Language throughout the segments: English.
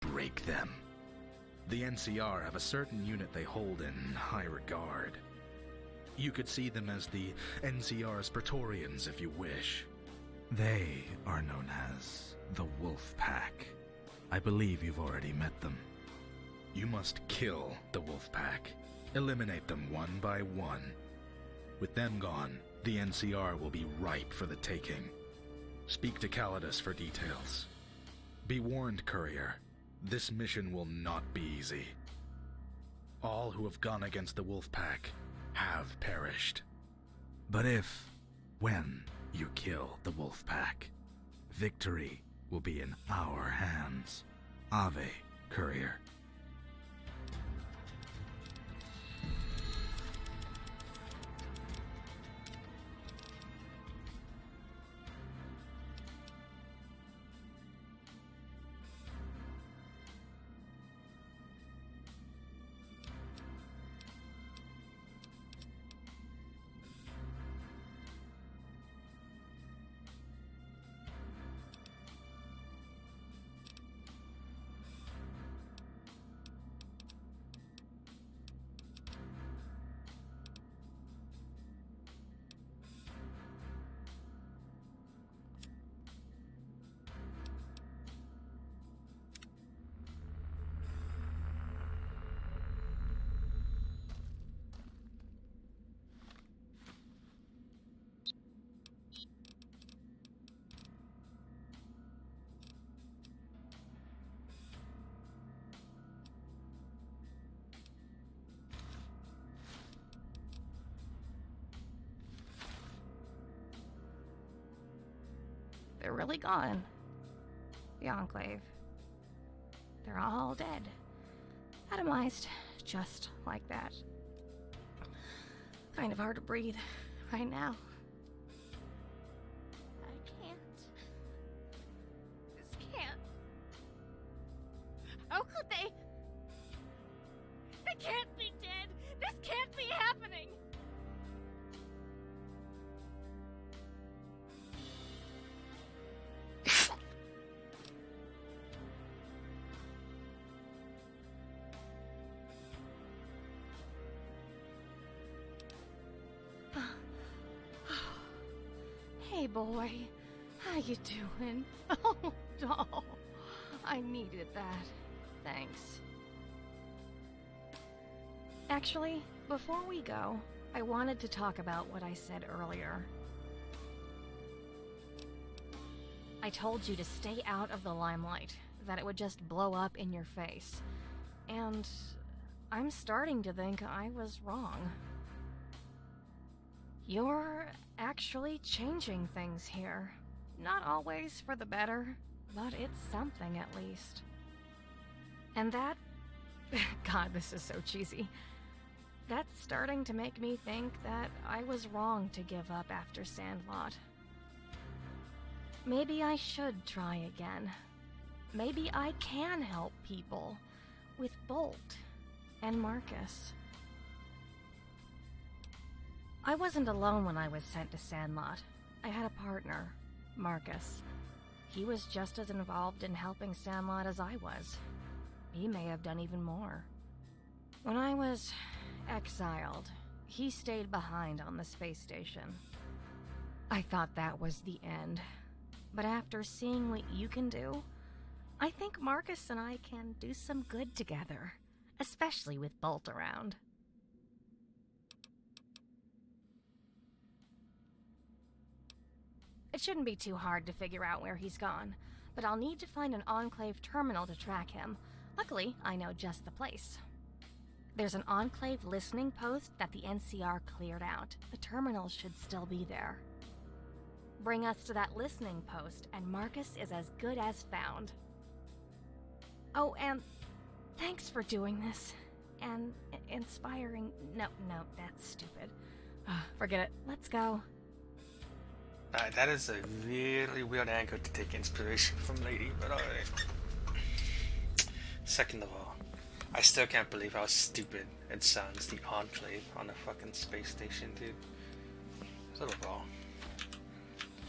break them. The NCR have a certain unit they hold in high regard. You could see them as the NCR's Praetorians if you wish. They are known as the Wolf Pack. I believe you've already met them. You must kill the Wolf Pack. Eliminate them one by one. With them gone, the NCR will be ripe for the taking. Speak to Calidus for details. Be warned, Courier. This mission will not be easy. All who have gone against the Wolf Pack have perished. But when you kill the Wolf Pack, victory will be in our hands. Ave, Courier. They're really gone. The Enclave. They're all dead. Atomized. Just like that. Kind of hard to breathe right now. I can't. This can't. How could they? They can't be dead. This can't be happening. Hey boy, how you doing? Oh, doll, I needed that. Thanks. Actually, before we go, I wanted to talk about what I said earlier. I told you to stay out of the limelight, that it would just blow up in your face. And I'm starting to think I was wrong. You're actually changing things here. Not always for the better, but it's something at least. And that... God, this is so cheesy. That's starting to make me think that I was wrong to give up after Sandlot. Maybe I should try again. Maybe I can help people with Bolt and Marcus. I wasn't alone when I was sent to Sandlot. I had a partner, Marcus. He was just as involved in helping Sandlot as I was. He may have done even more. When I was exiled, he stayed behind on the space station. I thought that was the end. But after seeing what you can do, I think Marcus and I can do some good together, especially with Bolt around. It shouldn't be too hard to figure out where he's gone, but I'll need to find an Enclave terminal to track him. Luckily, I know just the place. There's an Enclave listening post that the NCR cleared out. The terminal should still be there. Bring us to that listening post, and Marcus is as good as found. Oh, and thanks for doing this. And inspiring... No, that's stupid. Forget it. Let's go. That is a really weird angle to take inspiration from, lady, but alright. Second of all, I still can't believe how stupid it sounds, the Enclave on a fucking space station, dude. Third of all,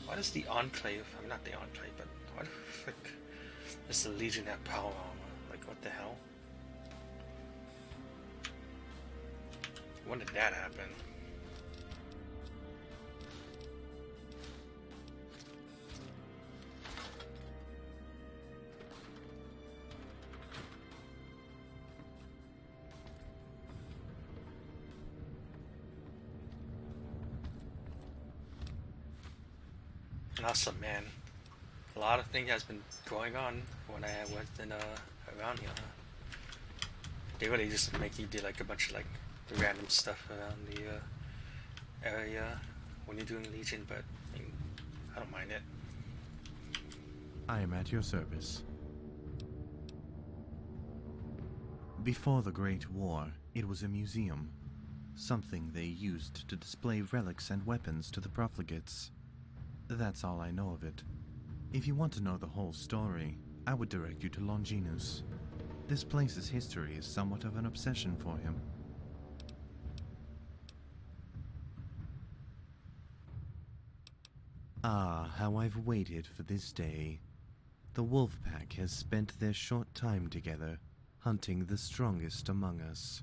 why does the Enclave, I mean not the Enclave, but why the frick does the Legion have power armor? When did that happen? Awesome, man. A lot of things has been going on when I wasn't around here. They really just make you do like a bunch of like random stuff around the area when you're doing Legion, but I mean, I don't mind it. I am at your service. Before the Great War, it was a museum, something they used to display relics and weapons to the profligates. That's all I know of it. If you want to know the whole story, I would direct you to Longinus. This place's history is somewhat of an obsession for him. Ah, how I've waited for this day. The wolf pack has spent their short time together, hunting the strongest among us.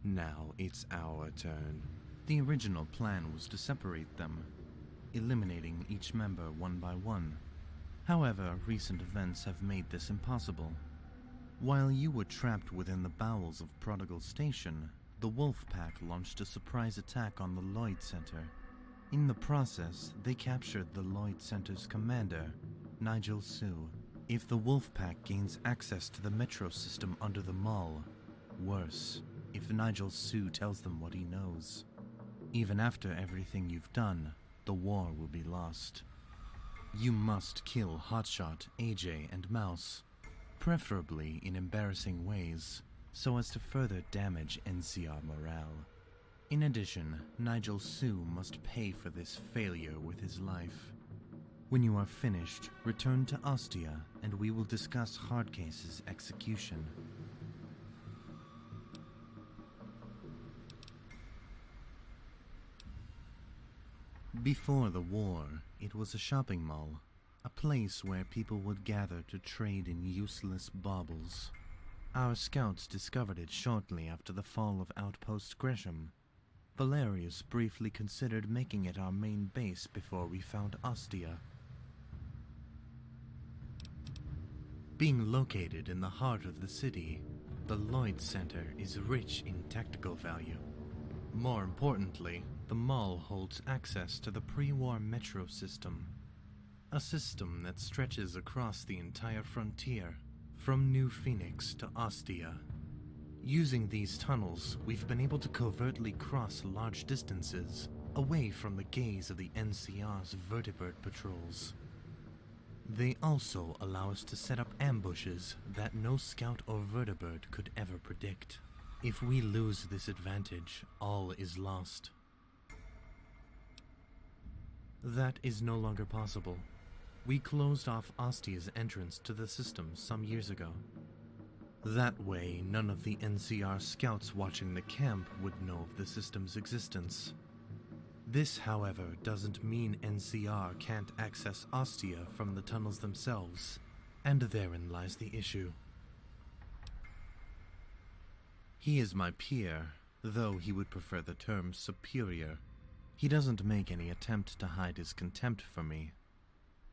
Now it's our turn. The original plan was to separate them, eliminating each member one by one. However, recent events have made this impossible. While you were trapped within the bowels of Prodigal Station, the wolf pack launched a surprise attack on the Lloyd Center. In the process, they captured the Lloyd Center's commander, Nigel Sue. If the wolf pack gains access to the metro system under the mall, worse, if Nigel Sue tells them what he knows. Even after everything you've done, the war will be lost. You must kill Hotshot, AJ, and Mouse, preferably in embarrassing ways, so as to further damage NCR morale. In addition, Nigel Sue must pay for this failure with his life. When you are finished, return to Ostia, and we will discuss Hardcase's execution. Before the war, it was a shopping mall, a place where people would gather to trade in useless baubles. Our scouts discovered it shortly after the fall of Outpost Gresham. Valerius briefly considered making it our main base before we found Ostia. Being located in the heart of the city, the Lloyd Center is rich in tactical value. More importantly, the mall holds access to the pre-war metro system, a system that stretches across the entire frontier, from New Phoenix to Ostia. Using these tunnels, we've been able to covertly cross large distances, away from the gaze of the NCR's vertibird patrols. They also allow us to set up ambushes that no scout or vertibird could ever predict. If we lose this advantage, all is lost. That is no longer possible. We closed off Ostia's entrance to the system some years ago. That way, none of the NCR scouts watching the camp would know of the system's existence. This, however, doesn't mean NCR can't access Ostia from the tunnels themselves, and therein lies the issue. He is my peer, though he would prefer the term superior. He doesn't make any attempt to hide his contempt for me.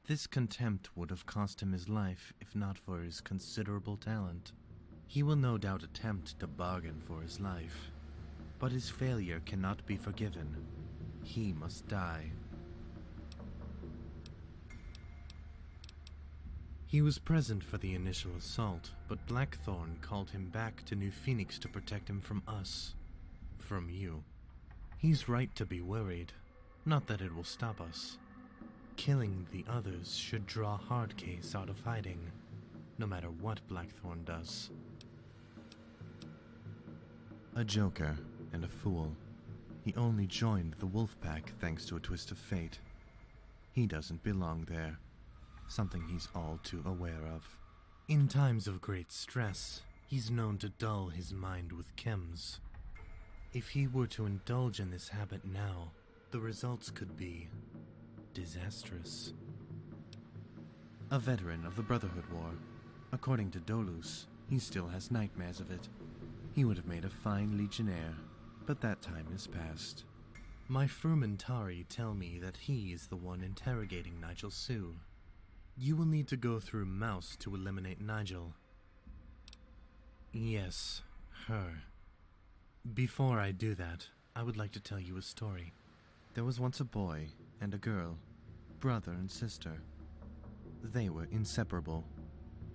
This contempt would have cost him his life if not for his considerable talent. He will no doubt attempt to bargain for his life, but his failure cannot be forgiven. He must die. He was present for the initial assault, but Blackthorn called him back to New Phoenix to protect him from us. From you. He's right to be worried. Not that it will stop us. Killing the others should draw Hardcase out of hiding, no matter what Blackthorn does. A joker and a fool. He only joined the Wolfpack thanks to a twist of fate. He doesn't belong there. Something he's all too aware of. In times of great stress, he's known to dull his mind with chems. If he were to indulge in this habit now, the results could be disastrous. A veteran of the Brotherhood War, according to Dolus, he still has nightmares of it. He would have made a fine legionnaire, But that time is past. My Frumentari tell me that he is the one interrogating Nigel Sue. You will need to go through Mouse to eliminate Nigel. Yes, her. Before I do that, I would like to tell you a story. There was once a boy and a girl, brother and sister. They were inseparable.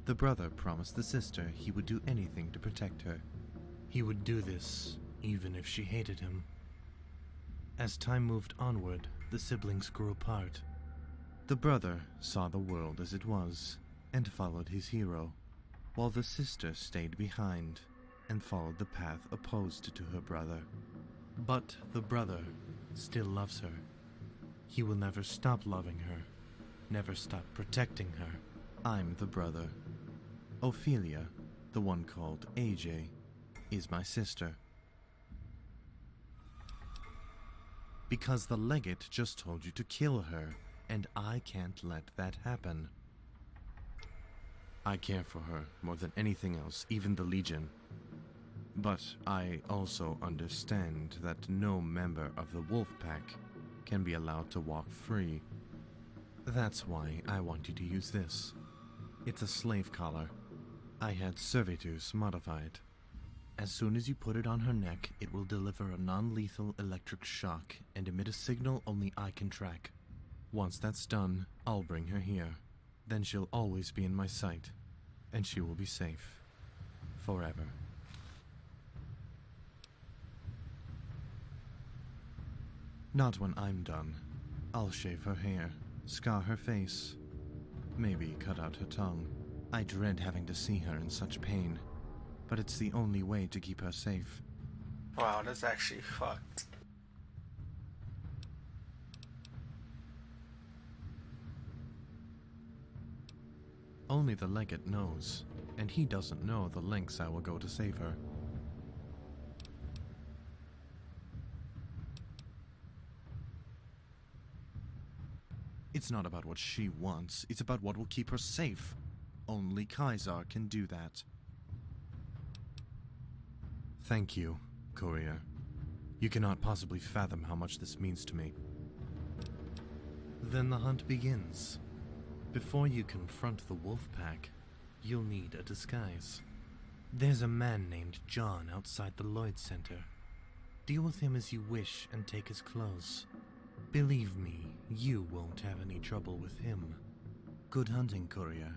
The brother promised the sister he would do anything to protect her. He would do this even if she hated him. As time moved onward, the siblings grew apart. The brother saw the world as it was and followed his hero, while the sister stayed behind and followed the path opposed to her brother. But the brother still loves her. He will never stop loving her, never stop protecting her. I'm the brother. Ophelia, the one called AJ, is my sister. Because the legate just told you to kill her, and I can't let that happen. I care for her more than anything else, even the Legion. But I also understand that no member of the Wolf Pack can be allowed to walk free. That's why I want you to use this. It's a slave collar. I had Servitus modified. As soon as you put it on her neck, it will deliver a non-lethal electric shock and emit a signal only I can track. Once that's done, I'll bring her here. Then she'll always be in my sight, and she will be safe. Forever. Not when I'm done. I'll shave her hair, scar her face, maybe cut out her tongue. I dread having to see her in such pain, but it's the only way to keep her safe. Wow, that's actually fucked. Only the legate knows, and he doesn't know the lengths I will go to save her. It's not about what she wants, it's about what will keep her safe. Only Kaisar can do that. Thank you, Courier. You cannot possibly fathom how much this means to me. Then the hunt begins. Before you confront the wolf pack, you'll need a disguise. There's a man named John outside the Lloyd Center. Deal with him as you wish and take his clothes. Believe me, you won't have any trouble with him. Good hunting, Courier.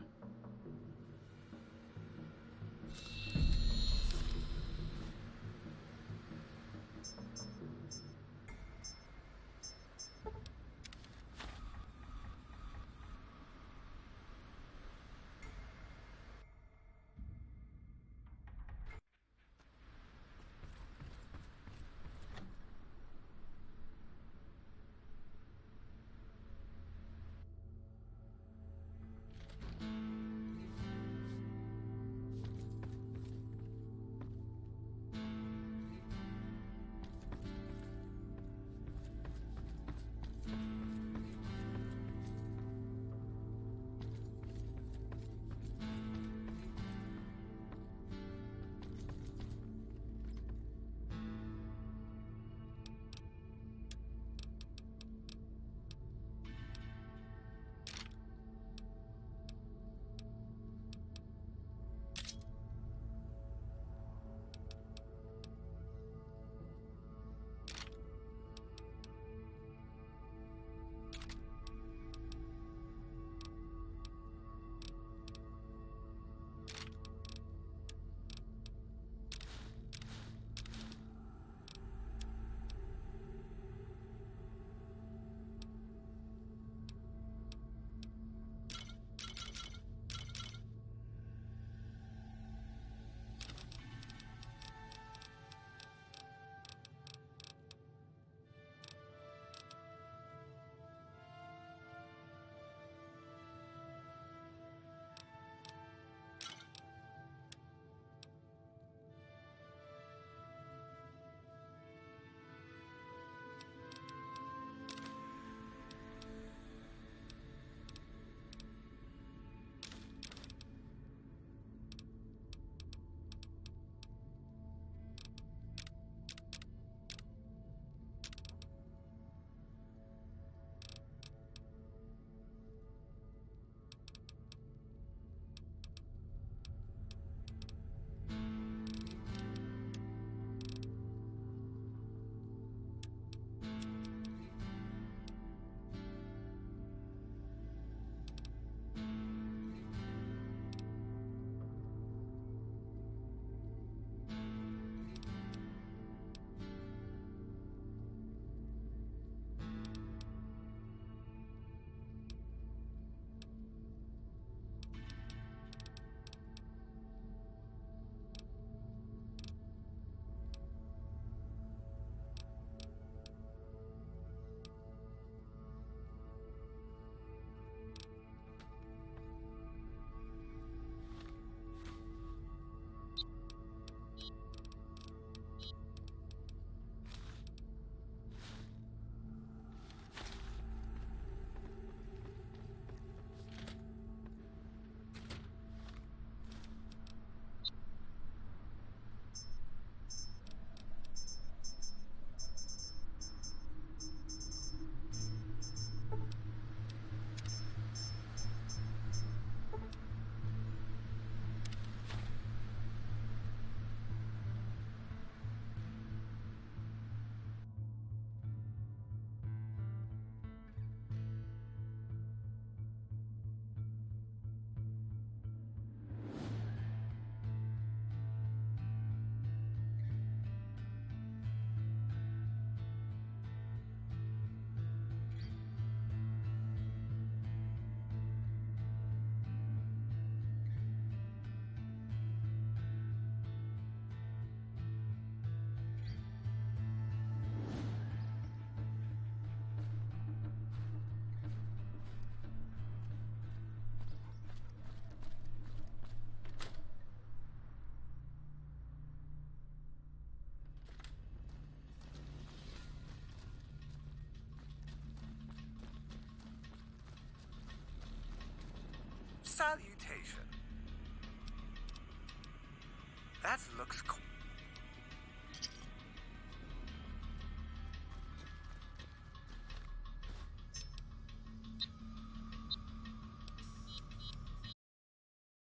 salutation. That looks